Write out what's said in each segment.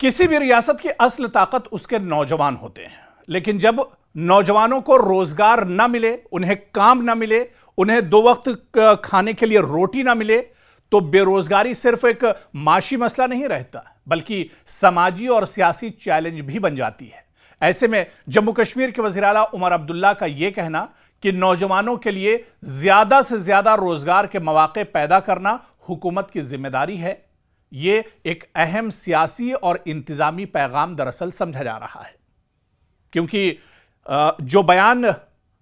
किसी भी रियासत की असल ताकत उसके नौजवान होते हैं, लेकिन जब नौजवानों को रोजगार ना मिले, उन्हें काम ना मिले, उन्हें दो वक्त खाने के लिए रोटी ना मिले, तो बेरोजगारी सिर्फ एक माशी मसला नहीं रहता, बल्कि समाजी और सियासी चैलेंज भी बन जाती है। ऐसे में जम्मू कश्मीर के वज़ीर आला उमर अब्दुल्ला का यह कहना कि नौजवानों के लिए ज्यादा से ज्यादा रोजगार के मौके पैदा करना हुकूमत की जिम्मेदारी है, ये एक अहम सियासी और इंतजामी पैगाम दरअसल समझा जा रहा है। क्योंकि जो बयान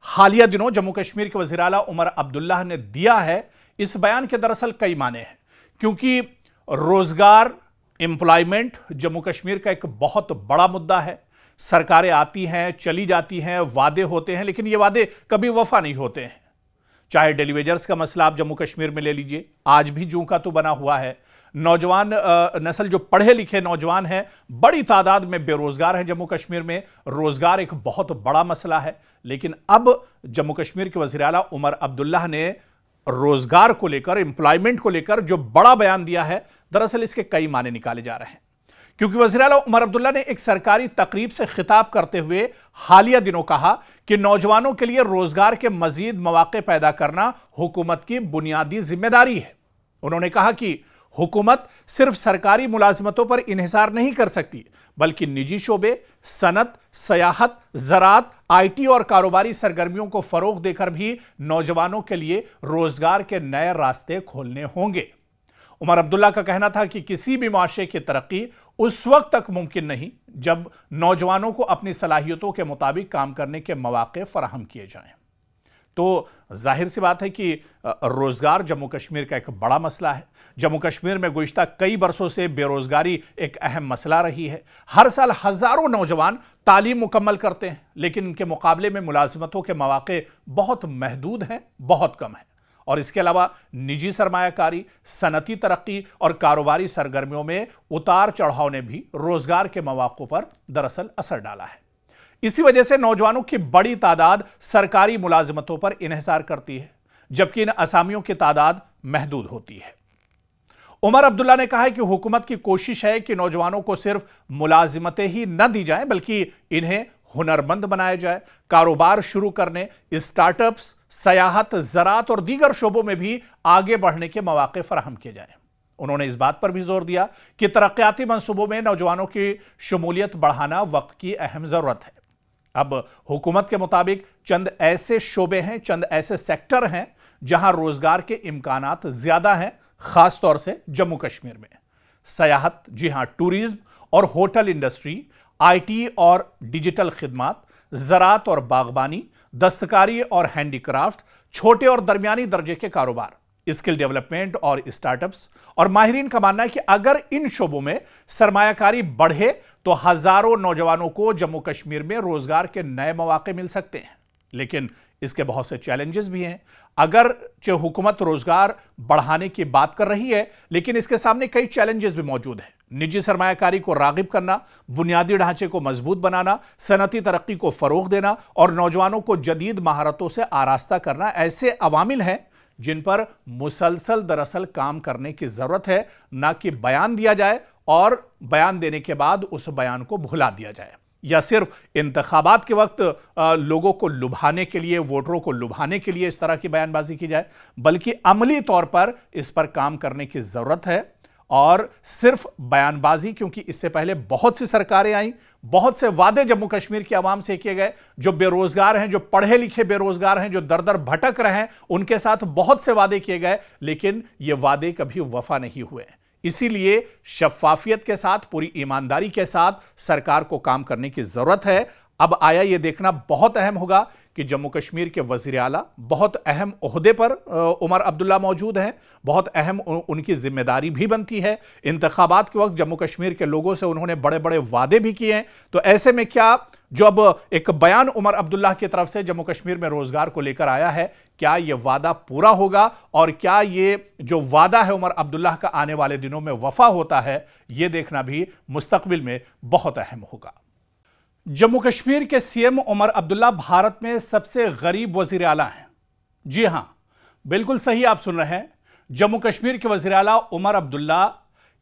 हालिया दिनों जम्मू कश्मीर के वज़ीर आला उमर अब्दुल्ला ने दिया है, इस बयान के दरअसल कई माने हैं। क्योंकि रोजगार, एम्प्लॉयमेंट जम्मू कश्मीर का एक बहुत बड़ा मुद्दा है। सरकारें आती हैं, चली जाती हैं, वादे होते हैं, लेकिन ये वादे कभी वफा नहीं होते हैं। चाहे डेलीवेजर्स का मसला आप जम्मू कश्मीर में ले लीजिए, आज भी जूं का तो बना हुआ है। नौजवान नस्ल जो पढ़े लिखे नौजवान हैं, बड़ी तादाद में बेरोजगार हैं जम्मू कश्मीर में। रोजगार एक बहुत बड़ा मसला है, लेकिन अब जम्मू कश्मीर के वज़ीर आला उमर अब्दुल्ला ने रोजगार को लेकर, एम्प्लॉयमेंट को लेकर जो बड़ा बयान दिया है, दरअसल इसके कई माने निकाले जा रहे हैं। क्योंकि वज़ीर आला उमर अब्दुल्ला ने एक सरकारी तकरीब से खिताब करते हुए हालिया दिनों कहा कि नौजवानों के लिए रोजगार के मजीद मौके पैदा करना हुकूमत की बुनियादी जिम्मेदारी है। उन्होंने कहा कि हुकूमत सिर्फ सरकारी मुलाजमतों पर इन्हिसार नहीं कर सकती, बल्कि निजी शोबे, सनत, सयाहत, ज़राअत, IT और कारोबारी सरगर्मियों को फरोग देकर भी नौजवानों के लिए रोजगार के नए रास्ते खोलने होंगे। उमर अब्दुल्ला का कहना था कि किसी भी माशरे की तरक्की उस वक्त तक मुमकिन नहीं जब नौजवानों को अपनी सलाहियतों के मुताबिक काम करने के मौके फराहम किए जाएं। तो जाहिर सी बात है कि रोजगार जम्मू कश्मीर का एक बड़ा मसला है। जम्मू कश्मीर में गुज़िश्ता कई बरसों से बेरोजगारी एक अहम मसला रही है। हर साल हजारों नौजवान तालीम मुकम्मल करते हैं, लेकिन इनके मुकाबले में मुलाजमतों के मौके बहुत महदूद हैं, बहुत कम हैं। और इसके अलावा निजी सरमायाकारी, सनती तरक्की और कारोबारी सरगर्मियों में उतार चढ़ाव ने भी रोजगार के मौकों पर दरअसल असर डाला है। इसी वजह से नौजवानों की बड़ी तादाद सरकारी मुलाजमतों पर इन्हिसार करती है, जबकि इन असामियों की तादाद महदूद होती है। उमर अब्दुल्ला ने कहा है कि हुकूमत की कोशिश है कि नौजवानों को सिर्फ मुलाजिमतें ही न दी जाएं, बल्कि इन्हें हुनरमंद बनाया जाए। कारोबार शुरू करने, स्टार्टअप्स, सयाहत, ज़राअत और दीगर शोबों में भी आगे बढ़ने के मौके फराहम किए जाएं। उन्होंने इस बात पर भी जोर दिया कि तरक्याती मंसूबों में नौजवानों की शमूलियत बढ़ाना वक्त की अहम जरूरत है। अब हुकूमत के मुताबिक चंद ऐसे शोबे हैं, चंद ऐसे सेक्टर हैं जहां रोजगार के इम्कानात ज्यादा हैं, खास तौर से जम्मू कश्मीर में। सयाहत, जी हां, टूरिज्म और होटल इंडस्ट्री, IT और डिजिटल खिदमात, ज़राअत और बागबानी, दस्तकारी और हैंडीक्राफ्ट, छोटे और दरमियानी दर्जे के कारोबार, स्किल डेवलपमेंट और स्टार्टअप्स। और माहिरीन का मानना है कि अगर इन शोबों में सरमायाकारी बढ़े तो हजारों नौजवानों को जम्मू कश्मीर में रोजगार के नए मौके मिल सकते हैं। लेकिन इसके बहुत से चैलेंजेस भी हैं। अगर हुकूमत रोजगार बढ़ाने की बात कर रही है, लेकिन इसके सामने कई चैलेंजेस भी मौजूद हैं। निजी सरमायाकारी को रागिब करना, बुनियादी ढांचे को मजबूत बनाना, सनती तरक्की को फरोग देना और नौजवानों को जदीद महारतों से आरास्ता करना ऐसे अवामिल हैं जिन पर मुसलसल दरअसल काम करने की जरूरत है, ना कि बयान दिया जाए और बयान देने के बाद उस बयान को भुला दिया जाए, या सिर्फ इंतखाबात के वक्त लोगों को लुभाने के लिए, वोटरों को लुभाने के लिए इस तरह की बयानबाजी की जाए, बल्कि अमली तौर पर इस पर काम करने की जरूरत है। और सिर्फ बयानबाजी, क्योंकि इससे पहले बहुत सी सरकारें आई, बहुत से वादे जम्मू कश्मीर की आवाम से किए गए। जो बेरोजगार हैं, जो पढ़े लिखे बेरोजगार हैं, जो दर दर भटक रहे हैं, उनके साथ बहुत से वादे किए गए, लेकिन ये वादे कभी वफा नहीं हुए। इसीलिए शफाफियत के साथ, पूरी ईमानदारी के साथ सरकार को काम करने की जरूरत है। अब आया यह देखना बहुत अहम होगा कि जम्मू कश्मीर के वज़ीर आला बहुत अहम ओहदे पर उमर अब्दुल्ला मौजूद हैं, बहुत अहम उनकी जिम्मेदारी भी बनती है। इंतखाबात के वक्त जम्मू कश्मीर के लोगों से उन्होंने बड़े बड़े वादे भी किए हैं। तो ऐसे में क्या जो अब एक बयान उमर अब्दुल्ला की तरफ से जम्मू कश्मीर में रोजगार को लेकर आया है, क्या यह वादा पूरा होगा और क्या ये जो वादा है उमर अब्दुल्ला का आने वाले दिनों में वफा होता है, यह देखना भी मुस्तकबिल में बहुत अहम होगा। जम्मू कश्मीर के CM उमर अब्दुल्ला भारत में सबसे गरीब वज़ीर आला हैं। जी हां, बिल्कुल सही आप सुन रहे हैं। जम्मू कश्मीर के वज़ीर आला उमर अब्दुल्ला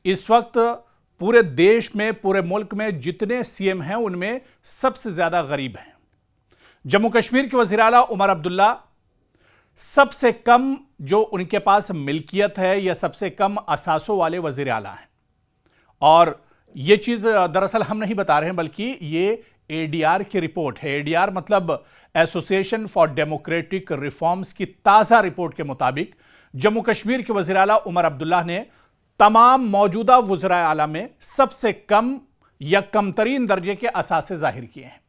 इस वक्त पूरे देश में, पूरे मुल्क में जितने सीएम हैं उनमें सबसे ज्यादा गरीब हैं। जम्मू कश्मीर के वज़ीर आला उमर अब्दुल्ला सबसे कम जो उनके पास मिल्कियत है या सबसे कम असासों वाले वज़ीर आला हैं। और यह चीज दरअसल हम नहीं बता रहे हैं, बल्कि ये एडीआर की रिपोर्ट है। एडीआर मतलब एसोसिएशन फॉर डेमोक्रेटिक रिफॉर्म्स की ताजा रिपोर्ट के मुताबिक जम्मू कश्मीर के वज़ीर आला उमर अब्दुल्ला ने तमाम मौजूदा वज़राए आला में सबसे कम या कमतरीन दर्जे के असासे जाहिर किए हैं।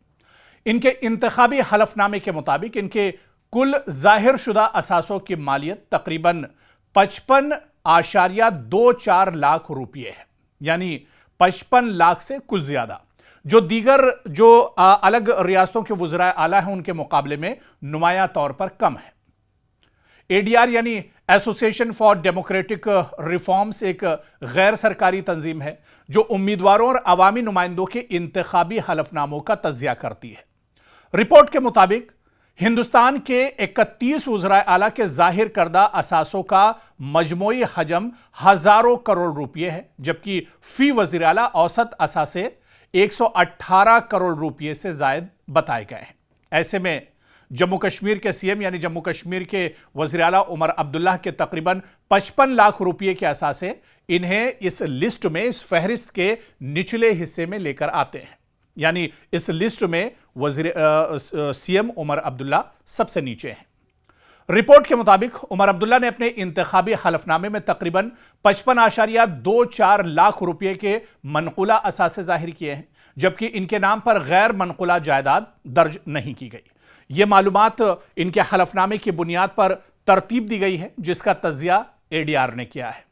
इनके इंतखाबी हलफनामे के मुताबिक इनके कुल जाहिर शुदा असासों की मालियत तकरीबन 55.24 लाख रुपये है, यानी 55 लाख से कुछ ज्यादा, जो दीगर जो अलग रियासतों के वज़राए आला हैं उनके मुकाबले में नुमाया तौर पर कम है। एडीआर यानी एसोसिएशन फॉर डेमोक्रेटिक रिफॉर्म्स एक गैर सरकारी तंजीम है जो उम्मीदवारों और अवामी नुमाइंदों के इंतखाबी हलफनामों का तज्जिया करती है। रिपोर्ट के मुताबिक हिंदुस्तान के 31 वज़राए आला के जाहिर करदा असासों का मजमूई हजम हजारों करोड़ रुपये है, जबकि फी वज़ीर आला औसत असासे 118 करोड़ रुपये से जायद बताए गए हैं। ऐसे में जम्मू कश्मीर के सीएम यानी जम्मू कश्मीर के वज़ीर आला उमर अब्दुल्ला के तकरीबन 55 लाख रुपये के असासे इन्हें इस लिस्ट में, इस फहरिस्त के निचले हिस्से में लेकर आते हैं। यानी इस लिस्ट में सीएम उमर अब्दुल्ला सबसे नीचे हैं। रिपोर्ट के मुताबिक उमर अब्दुल्ला ने अपने इंतखाबी हलफनामे में तकरीबन 55.24 लाख रुपये के मनकुला असासे जाहिर किए हैं, जबकि इनके नाम पर गैर मनकुला जायदाद दर्ज नहीं की गई। यह मालूमात इनके हलफनामे की बुनियाद पर तरतीब दी गई है, जिसका तज्जिया एडीआर ने किया है।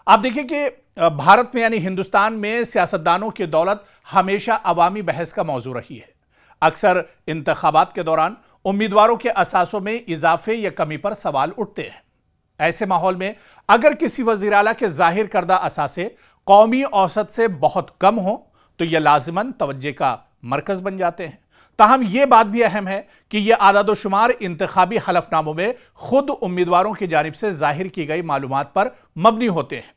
आप देखिए कि भारत में यानी हिंदुस्तान में सियासतदानों की दौलत हमेशा अवामी बहस का मौजू रही है। अक्सर इंतखाबात के दौरान उम्मीदवारों के असासों में इजाफे या कमी पर सवाल उठते हैं। ऐसे माहौल में अगर किसी वज़ीर आला के जाहिर करदा असासे कौमी औसत से बहुत कम हो तो यह लाजिमन तवज्जे का मरकज बन जाते हैं। ताहम यह बात भी अहम है कि यह आदादोशुमार इंतखाबी हलफनामों में खुद उम्मीदवारों की जानिब से जाहिर की गई मालूमात पर मबनी होते हैं।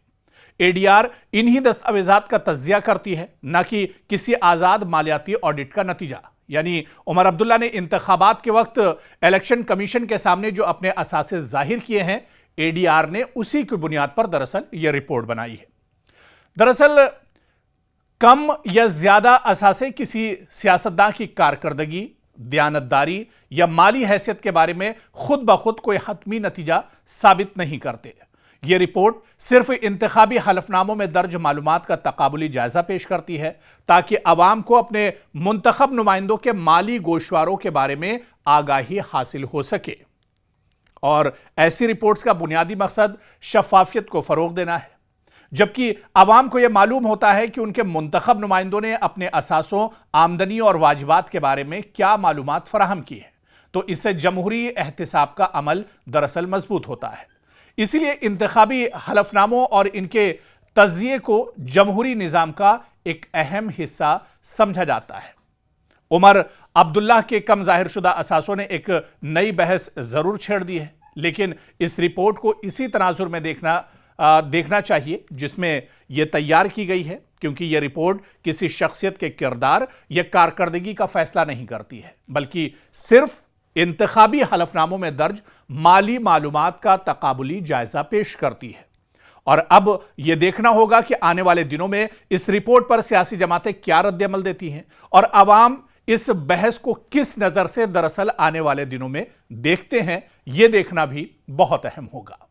एडीआर इन्हीं दस्तावेजात का तज्जिया करती है, न कि किसी आजाद मालियाती ऑडिट का नतीजा। यानी उमर अब्दुल्ला ने इंतखाबात के वक्त इलेक्शन कमीशन के सामने जो अपने असासे जाहिर किए हैं, एडीआर ने उसी की बुनियाद पर दरअसल यह रिपोर्ट बनाई है। दरअसल कम या ज्यादा असासे किसी सियासतदान की कारकर्दगी, दयानतदारी या माली हैसियत के बारे में खुद ब खुद कोई हतमी नतीजा साबित नहीं करते। यह रिपोर्ट सिर्फ इंतखाबी हलफनामों में दर्ज मालूमात का तकाबुली जायजा पेश करती है, ताकि अवाम को अपने मुंतखब नुमाइंदों के माली गोशवारों के बारे में आगाही हासिल हो सके। और ऐसी रिपोर्ट्स का बुनियादी मकसद शफाफियत को फरोग देना है। जबकि अवाम को यह मालूम होता है कि उनके मुंतखब नुमाइंदों ने अपने असासों, आमदनी और वाजिबात के बारे में क्या मालूमात फराहम की है, तो इससे जमहूरी एहतिसाब का अमल दरअसल मजबूत होता है। इसीलिए इंतखाबी हलफनामों और इनके तज्जिए को जमहूरी निज़ाम का एक अहम हिस्सा समझा जाता है। उमर अब्दुल्ला के कम जाहिर शुदा असासों ने एक नई बहस जरूर छेड़ दी है, लेकिन इस रिपोर्ट को इसी तनाजुर में देखना चाहिए जिसमें यह तैयार की गई है, क्योंकि यह रिपोर्ट किसी शख्सियत के किरदार या कारकर्दगी का फैसला नहीं करती है, बल्कि सिर्फ इंतखाबी हलफनामों में दर्ज माली मालूमात का तकाबुली जायजा पेश करती है। और अब यह देखना होगा कि आने वाले दिनों में इस रिपोर्ट पर सियासी जमातें क्या रद्द-ए-अमल देती हैं और अवाम इस बहस को किस नजर से दरअसल आने वाले दिनों में देखते हैं, यह देखना भी बहुत अहम होगा।